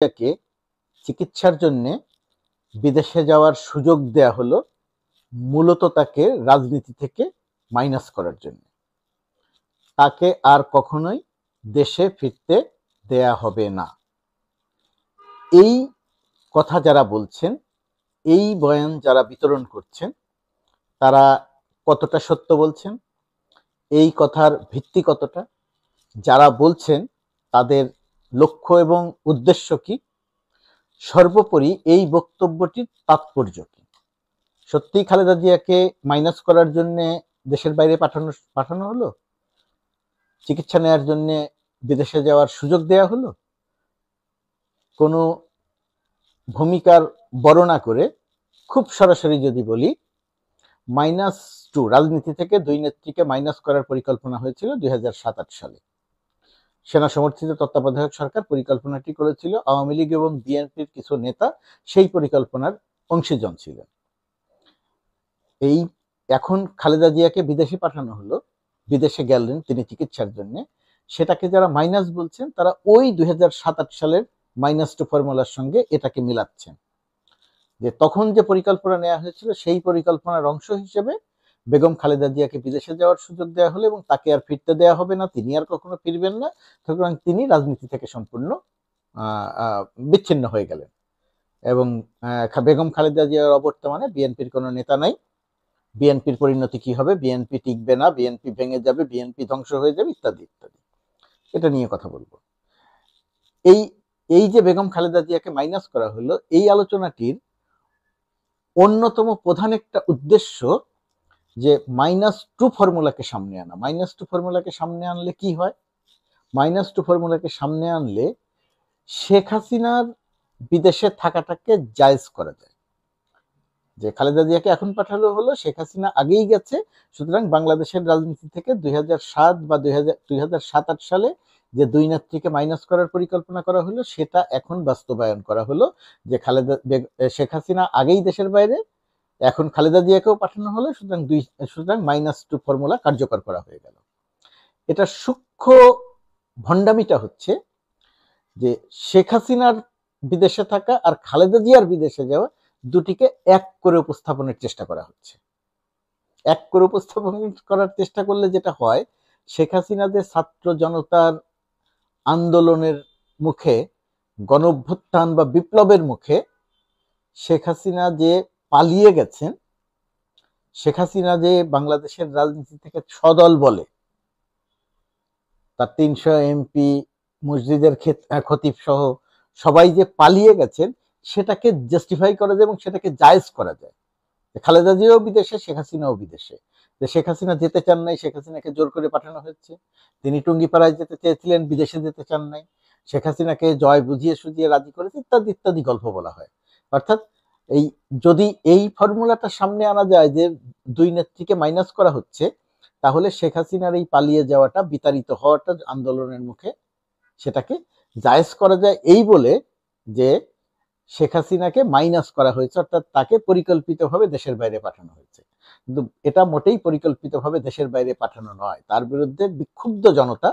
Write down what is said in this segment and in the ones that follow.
কে চিকিৎসার জন্য বিদেশে যাওয়ার সুযোগ দেয়া হলো মূলত তাকে রাজনীতি থেকে মাইনাস করার জন্য। তাকে আর কখনোই দেশে ফিরতে দেয়া হবে না। এই কথা যারা বলছেন, এই বয়ান যারা বিতরণ করছেন, তারা কতটা সত্য বলছেন, এই কথার ভিত্তি কতটা, যারা বলছেন তাদের লক্ষ্য এবং উদ্দেশ্য কি, সর্বোপরি এই বক্তব্যটির তাৎপর্য কি? সত্যিই খালেদা জিয়াকে মাইনাস করার জন্য দেশের বাইরে পাঠানো হলো? চিকিৎসা নেওয়ার জন্য বিদেশে যাওয়ার সুযোগ দেয়া হলো? কোনো ভূমিকার বড় না করে খুব সরাসরি যদি বলি, -2 রাজনীতি থেকে 2 নেত্রীকে মাইনাস করার পরিকল্পনা হয়েছিল 2007-8 সালে। সেনা সমর্থিত তত্ত্বাবধায়ক সরকার পরিকল্পনাটি করেছিল। আওয়ামী লীগ এবং বিএনপির কিছু নেতা সেই পরিকল্পনার অংশীজন ছিলেন। এই এখন খালেদা জিয়াকে বিদেশে পাঠানো হলো, বিদেশে গেলেন তিনি চিকিৎসার জন্য, সেটাকে যারা মাইনাস বলছেন তারা ওই 2007-8 সালের -2 ফর্মুলার সঙ্গে এটাকে মিলাচ্ছেন। যে তখন যে পরিকল্পনা নেওয়া হয়েছিল সেই পরিকল্পনার অংশ হিসেবে বেগম খালেদা জিয়াকে বিদেশে যাওয়ার সুযোগ দেওয়া হলো এবং তাকে আর ফিরতে দেওয়া হবে না, তিনি আর কখনো ফিরবেন না, সুতরাং তিনি রাজনীতি থেকে সম্পূর্ণ বিচ্ছিন্ন হয়ে গেলেন। এবং বেগম খালেদা জিয়ার অবর্তমানে বিএনপির কোনো নেতা নাই। বিএনপির পরিণতি কি হবে, বিএনপি টিকবে না, বিএনপি ভেঙে যাবে, বিএনপি ধ্বংস হয়ে যাবে, ইত্যাদি ইত্যাদি, এটা নিয়ে কথা বলবো। এই এই যে বেগম খালেদা জিয়াকে মাইনাস করা হলো, এই আলোচনাটির অন্যতম প্রধান একটা উদ্দেশ্য যে -2 ফর্মুলাকে সামনে আনা। -2 ফর্মুলাকে সামনে আনলে কি হয়? -2 ফর্মুলাকে সামনে আনলে শেখ হাসিনার বিদেশে থাকাটাকে জায়েজ করা যায়। যে খালেদা জিয়াকে এখন পাঠালো হলো, শেখ হাসিনা আগেই গেছে, সুতরাং বাংলাদেশের রাজনীতি থেকে 2007 বা 2007-8 সালে যে 2 নেত্রীকে মাইনাস করার পরিকল্পনা করা হলো সেটা এখন বাস্তবায়ন করা হলো। যে শেখ হাসিনা আগেই দেশের বাইরে, এখন খালেদা জিয়াকেও পাঠানো হলো, সুতরাং -2 ফর্মুলা কার্যকর করা হয়ে গেল। এটা সূক্ষ্ম ভণ্ডামিটা হচ্ছে যে শেখ হাসিনার বিদেশে থাকা আর খালেদা জিয়ার বিদেশে যাওয়া দুটিকে এক করে উপস্থাপনের চেষ্টা করা হচ্ছে। এক করে উপস্থাপন করার চেষ্টা করলে যেটা হয়, শেখ হাসিনা যে ছাত্র জনতার আন্দোলনের মুখে, গণঅভ্যুত্থান বা বিপ্লবের মুখে শেখ হাসিনা যে পালিয়ে গেছেন, শেখ হাসিনা যে বাংলাদেশের রাজনীতি থেকে সদল বলে তার 300 এমপি, মসজিদের খতিব সহ সবাই যে পালিয়ে গেছেন, সেটাকে জাস্টিফাই করা যায় এবং সেটাকে জায়েজ করা যায়। খালেদা জিয়াও বিদেশে, শেখ হাসিনাও বিদেশে। যে শেখ হাসিনা যেতে চান নাই, শেখ হাসিনাকে জোর করে পাঠানো হয়েছে। তিনি টুঙ্গিপাড়ায় যেতে চেয়েছিলেন, বিদেশে যেতে চান নাই, শেখ হাসিনাকে জয় বুঝিয়ে সুঝিয়ে রাজি করেছে, ইত্যাদি ইত্যাদি গল্প বলা হয়। অর্থাৎ যদি এই ফর্মুলাটা সামনে আনা যায় যে 2 নেত্রীকে মাইনাস করা হচ্ছে, তাহলে শেখ হাসিনার এই পালিয়ে যাওয়াটা, বিতাড়িত হওয়াটা আন্দোলনের মুখে, সেটাকে জায়েজ করা যায় এই বলে যে শেখ হাসিনাকে মাইনাস করা হয়েছে, অর্থাৎ তাকে পরিকল্পিতভাবে দেশের বাইরে পাঠানো হয়েছে। কিন্তু এটা মোটেই পরিকল্পিতভাবে দেশের বাইরে পাঠানো নয়। তার বিরুদ্ধে বিক্ষুব্ধ জনতা,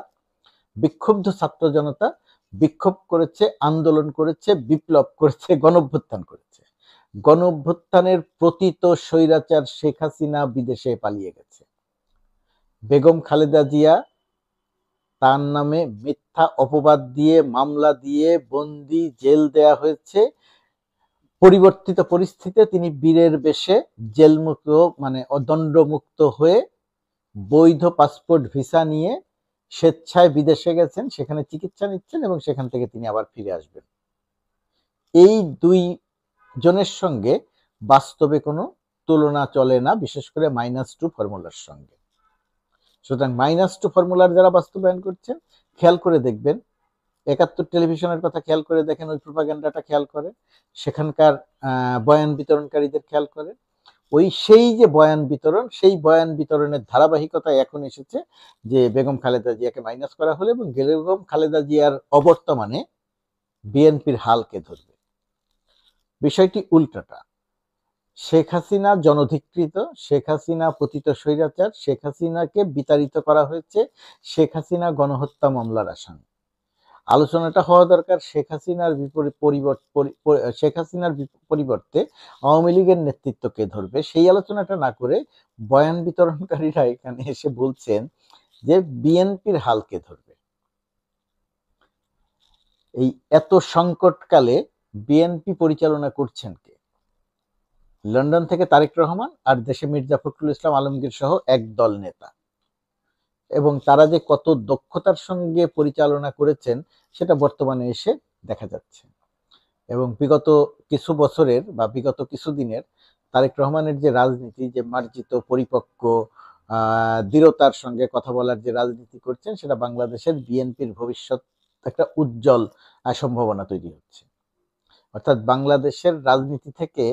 বিক্ষুব্ধ ছাত্র জনতা বিক্ষোভ করেছে, আন্দোলন করেছে, বিপ্লব করেছে, গণঅভ্যুত্থান করেছে। গণঅভ্যুত্থানের প্রতীত স্বৈরাচার শেখ হাসিনা বিদেশে পালিয়ে গেছে। বেগম খালেদা জিয়া, তার নামে মিথ্যা অপবাদ দিয়ে, মামলা দিয়ে বন্দি, জেল দেয়া হয়েছে। পরিবর্তিত পরিস্থিতিতে তিনি বীরের বেশে জেলমুক্ত, মানে দণ্ডমুক্ত হয়ে বৈধ পাসপোর্ট ভিসা নিয়ে স্বেচ্ছায় বিদেশে গেছেন, সেখানে চিকিৎসা নিচ্ছেন এবং সেখান থেকে তিনি আবার ফিরে আসবেন। এই 2 জনের সঙ্গে বাস্তবে কোনো তুলনা চলে না, বিশেষ করে -2 ফর্মুলার সঙ্গে। সুতরাং -2 ফর্মুলার যারা বাস্তবায়ন করছেন, খেয়াল করে দেখবেন, 71 টেলিভিশনের কথা খেয়াল করে দেখেন, ওই প্রোপাগান্ডাটা খেয়াল করে, সেখানকার বয়ান বিতরণকারীদের খেয়াল করে, সেই যে বয়ান বিতরণ, সেই বয়ান বিতরণের ধারাবাহিকতায় এখন এসেছে যে বেগম খালেদা জিয়াকে মাইনাস করা হলো এবং বেগম খালেদা জিয়ার অবর্তমানে বিএনপির হালকে ধরবে। বিষয়টি উল্টাটা। শেখ হাসিনা জনধিকৃত, শেখ হাসিনা পতিত স্বৈরাচার, শেখ হাসিনাকে বিতাড়িত করা হয়েছে, শেখ হাসিনা গণহত্যা মামলার আসামি। আলোচনাটা হওয়া দরকার শেখ হাসিনার পরিবর্তে আওয়ামী লীগের নেতৃত্ব কে ধরবে, সেই আলোচনাটা না করে বয়ান বিতরণকারীরা এখানে এসে বলছেন যে বিএনপির হাল কে ধরবে। এই এত সংকটকালে বিএনপি পরিচালনা করছেন কে? লন্ডন থেকে তারেক রহমান আর দেশে মির্জা ফখরুল ইসলাম আলমগীর সহ একদল নেতা, এবং তারা যে কত দক্ষতার সঙ্গে পরিচালনা করেছেন সেটা বর্তমানে এসে দেখা যাচ্ছে। এবং বিগত কিছু বছরের বা বিগত কিছু দিনের তারেক রহমানের যে রাজনীতি, যে মার্জিত পরিপক্ক দৃঢ়তার সঙ্গে কথা বলার যে রাজনীতি করছেন, সেটা বাংলাদেশের বিএনপির ভবিষ্যৎ একটা উজ্জ্বল সম্ভাবনা তৈরি হচ্ছে। অর্থাৎ বাংলাদেশের রাজনীতি থেকে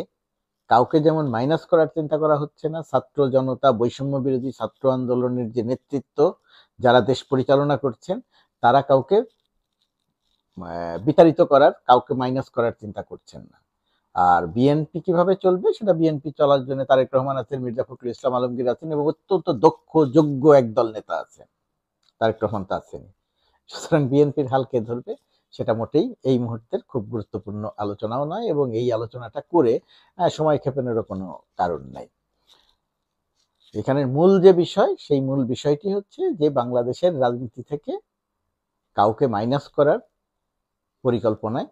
কাউকে যেমন মাইনাস করার চিন্তা করা হচ্ছে না, ছাত্র জনতা, বৈষম্য বিরোধী ছাত্র আন্দোলনের যে নেতৃত্ব, যারা দেশ পরিচালনা করছেন, তারা কাউকে বিতাড়িত করার, কাউকে মাইনাস করার চিন্তা করছেন না। আর বিএনপি কিভাবে চলবে সেটা বিএনপি চলার জন্য তারেক রহমান আছেন, মির্জা ফখরুল ইসলাম আলমগীর আছেন, এবং অত্যন্ত দক্ষ যোগ্য একদল নেতা আছেন, তারেক রহমান তো আছেন। সুতরাং বিএনপির হাল কে ধরবে সেটা মোটেই এই মুহূর্তের খুব গুরুত্বপূর্ণ আলোচনাও নয়, এবং এই আলোচনাটা করে সময় ক্ষেপণেরও কোনো কারণ নাই। এখানের মূল যে বিষয়, সেই মূল বিষয়টি হচ্ছে যে বাংলাদেশের রাজনীতি থেকে কাউকে মাইনাস করার পরিকল্পনায়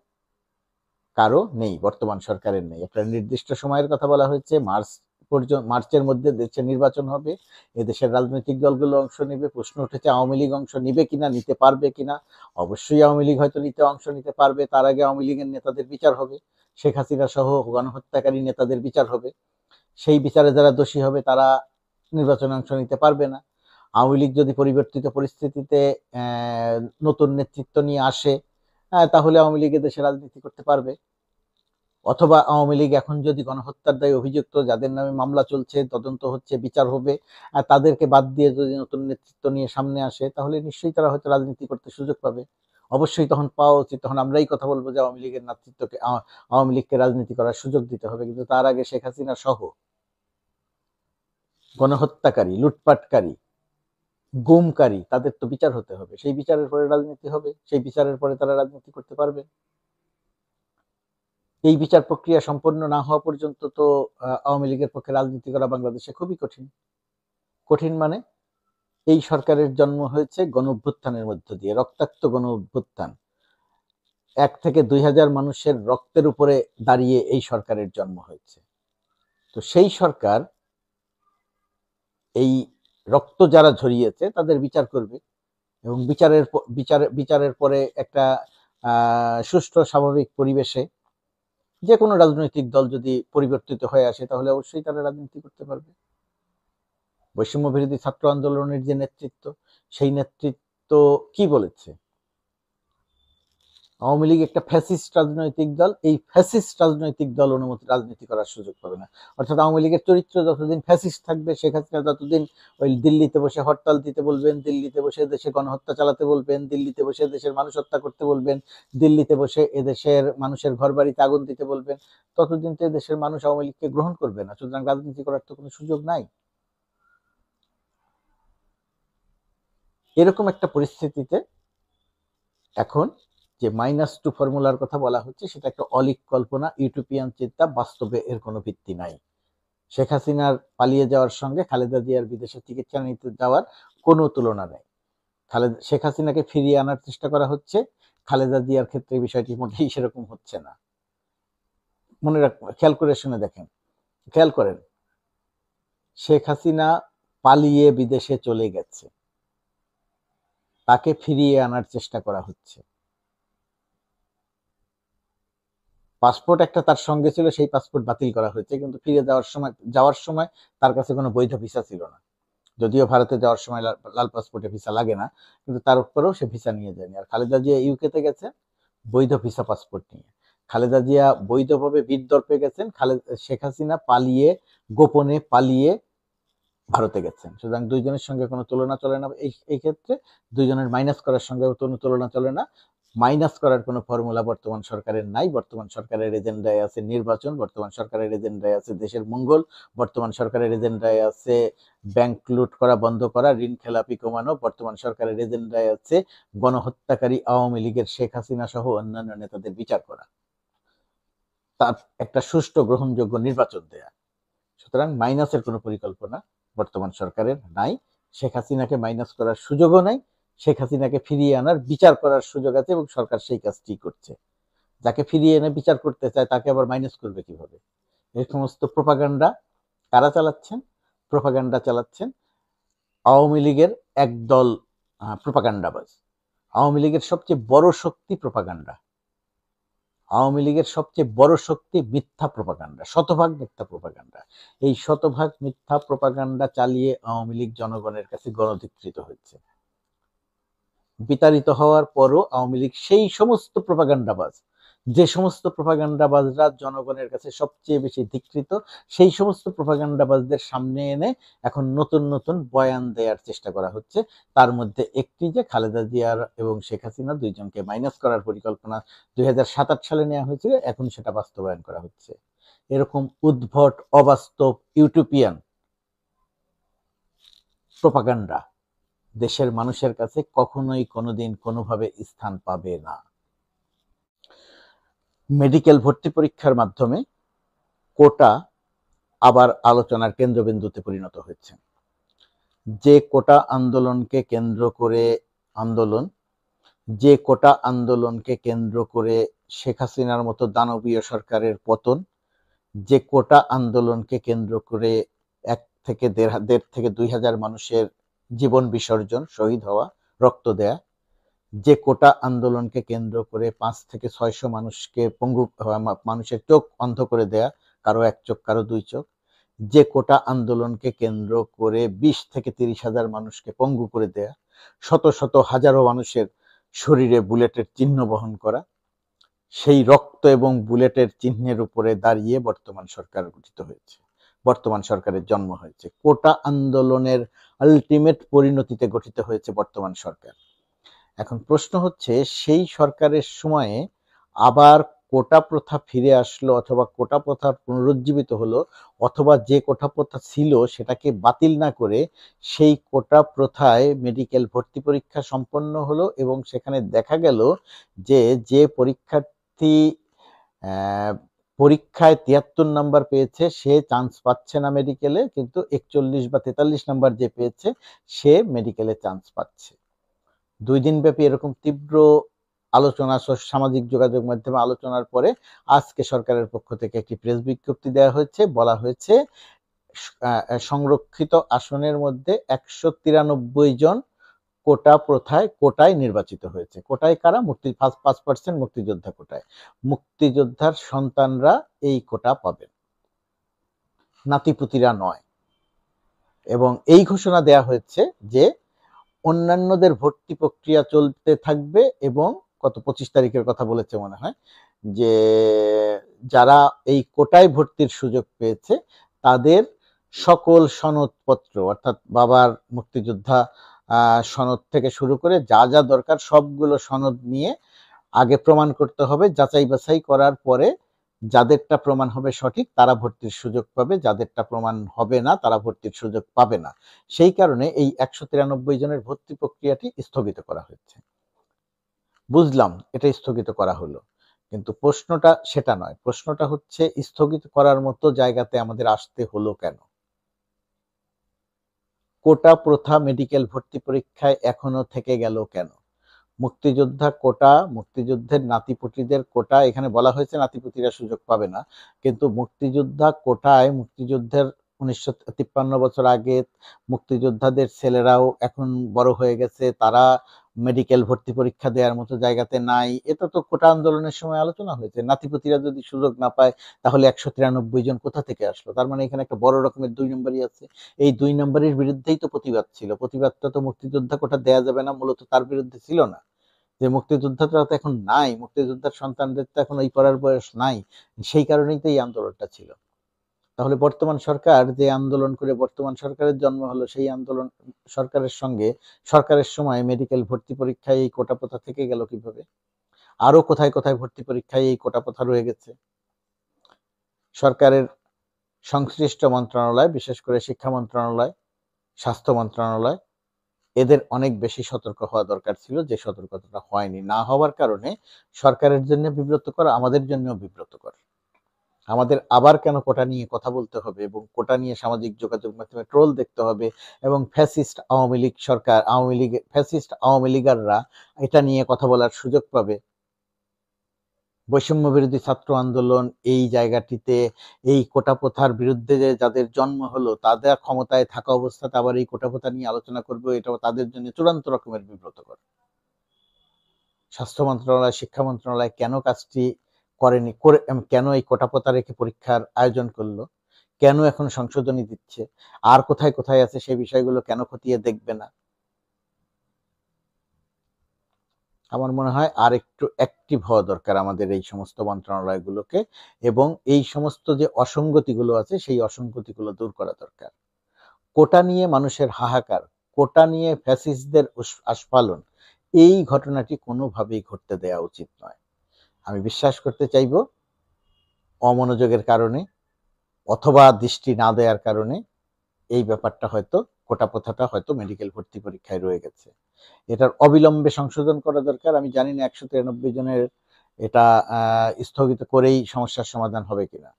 কারো নেই, বর্তমান সরকারের নেই। একটা নির্দিষ্ট সময়ের কথা বলা হয়েছে, মার্চের মধ্যে দেশে নির্বাচন হবে, এদেশের রাজনৈতিক দলগুলো অংশ নেবে। প্রশ্ন উঠেছে আওয়ামী লীগ অংশ নিবে কিনা, নিতে পারবে কিনা। অবশ্যই আওয়ামী লীগ হয়তো অংশ নিতে পারবে, তার আগে আওয়ামী লীগের নেতাদের বিচার হবে, শেখ হাসিনা সহ গণহত্যাকারী নেতাদের বিচার হবে। সেই বিচারে যারা দোষী হবে তারা নির্বাচনে অংশ নিতে পারবে না। আওয়ামী লীগ যদি পরিবর্তিত পরিস্থিতিতে নতুন নেতৃত্ব নিয়ে আসে, তাহলে আওয়ামী লীগ দেশে রাজনীতি করতে পারবে। অথবা আওয়ামী লীগ এখন যদি গণহত্যার দায়ে অভিযুক্ত, যাদের নামে মামলা চলছে, তদন্ত হচ্ছে, বিচার হবে, তাদেরকে বাদ দিয়ে যদি নতুন নেতৃত্ব নিয়ে সামনে আসে, তাহলে নিশ্চয়ই তারা হয়তো রাজনীতি করতে সুযোগ পাবে। অবশ্যই তখন পাওয়া উচিত, তখন আমরাই কথা বলবো যে আওয়ামী লীগের নেতৃত্বকে, আওয়ামী লীগকে রাজনীতি করার সুযোগ দিতে হবে। কিন্তু তার আগে শেখ হাসিনা সহ গণহত্যাকারী, লুটপাটকারী, গুমকারী, তাদের তো বিচার হতে হবে। সেই বিচারের পরে রাজনীতি হবে, সেই বিচারের পরে তারা রাজনীতি করতে পারবে। এই বিচার প্রক্রিয়া সম্পন্ন না হওয়া পর্যন্ত তো আওয়ামী লীগের পক্ষে রাজনীতি করা বাংলাদেশে খুবই কঠিন। কঠিন মানে এই সরকারের জন্ম হয়েছে গণঅভ্যুত্থানের মধ্য দিয়ে, রক্তাক্ত গণঅভ্যুত্থান। 1 থেকে 2,000 মানুষের রক্তের উপরে দাঁড়িয়ে এই সরকারের জন্ম হয়েছে। তো সেই সরকার এই রক্ত যারা ঝরিয়েছে তাদের বিচার করবে, এবং বিচারের পরে একটা সুষ্ঠু স্বাভাবিক পরিবেশে যে কোনো রাজনৈতিক দল যদি পরিবর্তিত হয়ে আসে, তাহলে অবশ্যই তারা রাজনীতি করতে পারবে। বৈষম্য বিরোধী ছাত্র আন্দোলনের যে নেতৃত্ব, সেই নেতৃত্ব কি বলেছে? আওয়ামী লীগ একটা ফ্যাসিস্ট রাজনৈতিক দল, এই ফ্যাসিস্ট রাজনৈতিক দল অনুমতি রাজনীতি করার সুযোগ পাবে না। অর্থাৎ আওয়ামী লীগের চরিত্র যতদিন ফ্যাসিস্ট থাকবে, শেখ হাসিনা ততদিন ওই দিল্লিতে বসে হরতাল দিতে বলবেন, দিল্লিতে বসে দেশে গণহত্যা চালাতে বলবেন, দিল্লিতে বসে দেশের মানুষ হত্যা করতে বলবেন, দিল্লিতে বসে এদেশের মানুষের ঘর বাড়িতে আগুন দিতে বলবেন, ততদিন তো এদেশের মানুষ আওয়ামী লীগকে গ্রহণ করবে না। সুতরাং রাজনীতি করার তো কোনো সুযোগ নাই। এরকম একটা পরিস্থিতিতে এখন যে -2 ফর্মুলার কথা বলা হচ্ছে, সেটা একটা অলীক কল্পনা, ইউটোপিয়ান চিন্তা, বাস্তবে এর কোনো ভিত্তি নাই। শেখ হাসিনার পালিয়ে যাওয়ার সঙ্গে খালেদা জিয়ার বিদেশে চিকিৎসা নিতে যাওয়ার কোনো তুলনা নেই। শেখ হাসিনাকে ফিরিয়ে আনার চেষ্টা করা হচ্ছে, খালেদা জিয়ার ক্ষেত্রে বিষয়টি মোটেই সেরকম হচ্ছে না। মনে খেয়াল করে শুনে দেখেন, খেয়াল করেন, শেখ হাসিনা পালিয়ে বিদেশে চলে গেছে, তাকে ফিরিয়ে আনার চেষ্টা করা হচ্ছে। পাসপোর্ট একটা তার সঙ্গে ছিল, সেই পাসপোর্ট বাতিল করা হয়েছে, কিন্তু ফিরে যাওয়ার সময় তার কাছে কোনো বৈধ ভিসা ছিল না। যদিও ভারতে যাওয়ার সময় লাল পাসপোর্টে ভিসা লাগে না, কিন্তু তার উপরেও সে ভিসা নিয়ে যায়নি। আর খালেদা জিয়া ইউকেতে গেছে বৈধ ভিসা পাসপোর্ট নিয়ে। খালেদা জিয়া বৈধভাবে বীরদর্পে গেছেন, শেখ হাসিনা গোপনে পালিয়ে ভারতে গেছেন। সুতরাং দুইজনের সঙ্গে কোনো তুলনা চলে না। এই ক্ষেত্রে দুইজনের মাইনাস করার সঙ্গে কোনো তুলনা চলে না। মাইনাস করার কোনো ফর্মুলা বর্তমান সরকারের নাই। বর্তমান সরকারের এজেন্ডায় আছে নির্বাচন, বর্তমান সরকারের এজেন্ডায় আছে দেশের মঙ্গল, বর্তমান সরকারের এজেন্ডায় আছে ব্যাংক লুট করা বন্ধ করা, ঋণ খেলাপি কমানো, বর্তমান সরকারের এজেন্ডায় আছে গণহত্যাকারী আওয়ামী লীগের শেখ হাসিনা সহ অন্যান্য নেতাদের বিচার করা, তার একটা সুষ্ঠু গ্রহণযোগ্য নির্বাচন দেয়া। সুতরাং মাইনাসের কোনো পরিকল্পনা বর্তমান সরকারের নাই। শেখ হাসিনাকে মাইনাস করার সুযোগও নাই। শেখ হাসিনাকে ফিরিয়ে আনার বিচার করার সুযোগ আছে এবং সরকার সেই কাজটি করছে। যাকে ফিরিয়ে এনে বিচার করতে চায় তাকে আবার মাইনাস করবে কিভাবে? এই সমস্ত প্রোপাগান্ডা কারা চালাচ্ছেন? প্রোপাগান্ডা চালাচ্ছেন আওয়ামী লীগের একদল প্রোপাগান্ডাবাজ। আওয়ামী লীগের সবচেয়ে বড় শক্তি প্রোপাগান্ডা। আওয়ামী লীগের সবচেয়ে বড় শক্তি মিথ্যা প্রোপাগান্ডা, শতভাগ মিথ্যা প্রোপাগান্ডা। এই শতভাগ মিথ্যা প্রোপাগান্ডা চালিয়ে আওয়ামী লীগ জনগণের কাছে গণধিকৃত হচ্ছে। বিতাড়িত হওয়ার পরও আওয়ামী লীগ সেই সমস্ত প্রোপাগান্ডাবাজ, যে সমস্ত প্রোপাগান্ডাবাজরা জনগণের কাছে সবচেয়ে বেশি ধিকৃত, সেই সমস্ত প্রোপাগান্ডাবাজদের সামনে এনে এখন নতুন নতুন বয়ান দেওয়ার চেষ্টা করা হচ্ছে। তার মধ্যে একটি যে খালেদা জিয়ার এবং শেখ হাসিনা দুইজনকে মাইনাস করার পরিকল্পনা 2027 সালে নেওয়া হয়েছিল, এখন সেটা বাস্তবায়ন করা হচ্ছে। এরকম উদ্ভট, অবাস্তব, ইউটোপিয়ান প্রোপাগান্ডা দেশের মানুষের কাছে কখনোই কোনোদিন কোনোভাবে স্থান পাবে না। মেডিকেল ভর্তি পরীক্ষার মাধ্যমে কোটা আবার আলোচনার কেন্দ্রবিন্দুতে পরিণত হয়েছে। যে কোটা আন্দোলনকে কেন্দ্র করে যে কোটা আন্দোলনকে কেন্দ্র করে শেখ হাসিনার মতো দানবীয় সরকারের পতন, যে কোটা আন্দোলনকে কেন্দ্র করে 1 থেকে 1.5 মানুষের জীবন বিসর্জন, শহীদ হওয়া, রক্ত দেয়া, যে কোটা আন্দোলনকে কেন্দ্র করে 5 থেকে 600 মানুষকে মানুষের চোখ অন্ধ করে দেয়া, কারো 1 চোখ কারো 2 চোখ, যে কোটা আন্দোলনকে কেন্দ্র করে 20 থেকে 30,000 মানুষকে পঙ্গু করে দেয়া, শত শত হাজারো মানুষের শরীরে বুলেটের চিহ্ন বহন করা, সেই রক্ত এবং বুলেটের চিহ্নের উপরে দাঁড়িয়ে বর্তমান সরকার গঠিত হয়েছে, বর্তমান সরকারের জন্ম হয়েছে। কোটা আন্দোলনের আলটিমেট পরিণতিতে গঠিত হয়েছে বর্তমান সরকার। এখন প্রশ্ন হচ্ছে, সেই সরকারের সময়ে আবার কোটা প্রথা ফিরে আসলো অথবা কোটা প্রথা পুনরুজ্জীবিত হলো, অথবা যে কোটা প্রথা ছিল সেটাকে বাতিল না করে সেই কোটা প্রথায় মেডিকেল ভর্তি পরীক্ষা সম্পন্ন হলো এবং সেখানে দেখা গেল যে পরীক্ষার্থী পরীক্ষায় 73 নাম্বার পেয়েছে সে চান্স পাচ্ছে না মেডিকেলে, কিন্তু 41 বা 43 নাম্বার যে পেয়েছে সে মেডিকেলে চান্স পাচ্ছে। 2 দিন ব্যাপী এরকম তীব্র আলোচনা, সামাজিক যোগাযোগ মাধ্যমে আলোচনার পরে আজকে সরকারের পক্ষ থেকে একটি প্রেস বিজ্ঞপ্তি দেওয়া হয়েছে। বলা হয়েছে সংরক্ষিত আসনের মধ্যে 193 জন কোটায় নির্বাচিত হয়েছে। কোটায় কারা? 5% মুক্তিযোদ্ধা কোটায়। মুক্তিযোদ্ধার সন্তানরা এই কোটা পাবেন, নাতিপুতিরা নয়। এবং এই ঘোষণা দেয়া হয়েছে যে অন্যান্যদের ভর্তি প্রক্রিয়া চলতে থাকবে এবং 25 তারিখের কথা বলেছে মনে হয়, যে যারা এই কোটায় ভর্তির সুযোগ পেয়েছে তাদের সকল সনদপত্র, অর্থাৎ বাবার মুক্তিযোদ্ধা সনদ থেকে শুরু করে যা যা দরকার সবগুলো সনদ নিয়ে আগে প্রমাণ করতে হবে। যাচাই বাছাই করার পরে যাদেরটা প্রমাণ হবে সঠিক তারা ভর্তির সুযোগ পাবে, যাদেরটা প্রমাণ হবে না তারা ভর্তির সুযোগ পাবে না। সেই কারণে এই 193 জনের ভর্তি প্রক্রিয়াটি স্থগিত করা হয়েছে। বুঝলাম এটা স্থগিত করা হলো, কিন্তু প্রশ্নটা সেটা নয়। প্রশ্নটা হচ্ছে স্থগিত করার মতো জায়গাতে আমাদের আসতে হলো কেন? কোটা প্রথা মেডিকেল ভর্তি পরীক্ষায় এখনো থেকে গেল কেন? মুক্তিযোদ্ধা কোটা, মুক্তিযুদ্ধের নাতিপুতিদের কোটা, এখানে বলা হয়েছে নাতিপুতিরা সুযোগ পাবে না, কিন্তু মুক্তিযোদ্ধা কোটায় মুক্তিযুদ্ধের 1953 বছর আগে মুক্তিযোদ্ধাদের ছেলেরাও এখন বড় হয়ে গেছে, তারা মেডিকেল ভর্তি পরীক্ষা দেওয়ার মতো জায়গাতে নাই। এটা তো কোটা আন্দোলনের সময় আলোচনা হয়েছে। নাতিপুতিরা যদি সুযোগ না পায় তাহলে 193 জন কোথা থেকে আসলো? তার মানে এখানে একটা বড় রকমের 2 নম্বরই আছে। এই 2 নম্বরের বিরুদ্ধেই তো প্রতিবাদ ছিল। প্রতিবাদটা তো মুক্তিযোদ্ধা কোটা দেয়া যাবে না মূলত তার বিরুদ্ধে ছিল না, যে মুক্তিযোদ্ধারা তো এখন নাই, মুক্তিযোদ্ধার সন্তানদের তো এখন এই পড়ার বয়স নাই, সেই কারণেই তো এই আন্দোলনটা ছিল। তাহলে বর্তমান সরকার যে আন্দোলন করে বর্তমান সরকারের জন্ম হলো, সেই আন্দোলন সরকারের সময় মেডিকেল ভর্তি পরীক্ষায় এই কোটা প্রথা থেকে গেল কিভাবে? আরো কোথায় কোথায় ভর্তি পরীক্ষায় এই কোটা প্রথা রয়ে গেছে। সরকারের সংশ্লিষ্ট মন্ত্রণালয়, বিশেষ করে শিক্ষা মন্ত্রণালয়, স্বাস্থ্য মন্ত্রণালয়, এদের অনেক বেশি সতর্ক হওয়া দরকার ছিল, যে সতর্কতাটা হয়নি। না হওয়ার কারণে সরকারের জন্য বিব্রতকর, আমাদের জন্যও বিব্রতকর। আমাদের আবার কেন কোটা নিয়ে কথা বলতে হবে এবং কোটা নিয়ে সামাজিক যোগাযোগ মাধ্যমে ট্রোল দেখতে হবে এবং ফ্যাসিস্ট আওয়ামী লীগ সরকার, ফ্যাসিস্ট আওয়ামী লীগাররা এটা নিয়ে কথা বলার সুযোগ পাবে। বৈষম্য বিরোধী ছাত্র আন্দোলন এই জায়গাটিতে এই কোটা প্রথার বিরুদ্ধে যাদের জন্ম হলো, তাদের ক্ষমতায় থাকা অবস্থাতে আবার এই কোটা প্রথা নিয়ে আলোচনা করবে, এটা তাদের জন্য চূড়ান্ত রকমের বিব্রতকর। স্বাস্থ্য মন্ত্রণালয়, শিক্ষা মন্ত্রণালয় কেন কাজটি করেনি, কেন এই কোটা প্রথা রেখে পরীক্ষার আয়োজন করলো, কেন এখন সংশোধনী দিচ্ছে, আর কোথায় কোথায় আছে সেই বিষয়গুলো কেন খতিয়ে দেখবে না? আমার মনে হয় আর একটু অ্যাক্টিভ হওয়া দরকার আমাদের এই সমস্ত মন্ত্রণালয়গুলোকে, এবং এই সমস্ত যে অসঙ্গতিগুলো আছে সেই অসঙ্গতিগুলো দূর করা দরকার। কোটা নিয়ে মানুষের হাহাকার, কোটা নিয়ে ফ্যাসিস্টদের আস্ফালন, এই ঘটনাটি কোনোভাবেই ঘটতে দেওয়া উচিত নয়। আমি বিশ্বাস করতে চাইব অমনোযোগের কারণে অথবা দৃষ্টি না দেওয়ার কারণে এই ব্যাপারটা হয়তো, কোটা প্রথাটা হয়তো মেডিকেল ভর্তি পরীক্ষায় রয়ে গেছে। এটার অবিলম্বে সংশোধন করা দরকার। আমি জানি না 193 জনের এটা স্থগিত করেই সমস্যার সমাধান হবে কিনা,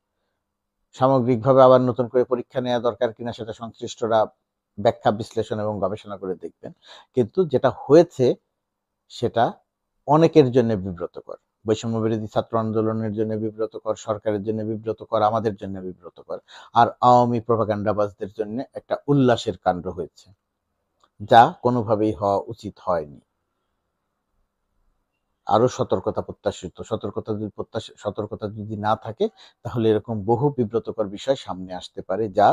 সামগ্রিকভাবে আবার নতুন করে পরীক্ষা নেওয়া দরকার কিনা সেটা সংশ্লিষ্টরা ব্যাখ্যা, বিশ্লেষণ এবং গবেষণা করে দেখবেন। কিন্তু যেটা হয়েছে সেটা অনেকের জন্য বিব্রতকর। বৈষম্য বিরোধী ছাত্র আন্দোলনের জন্য বিব্রতকর, সরকারের জন্য বিব্রতকর, আমাদের জন্য বিব্রতকর, আর আওয়ামী প্রোপাগান্ডাবাজদের জন্য একটা উল্লাসের কাণ্ড হয়েছে, যা কোনোভাবেই হওয়া উচিত হয়নি। আরো সতর্কতা প্রত্যাশিত। সতর্কতা যদি না থাকে তাহলে এরকম বহু বিব্রতকর বিষয় সামনে আসতে পারে, যা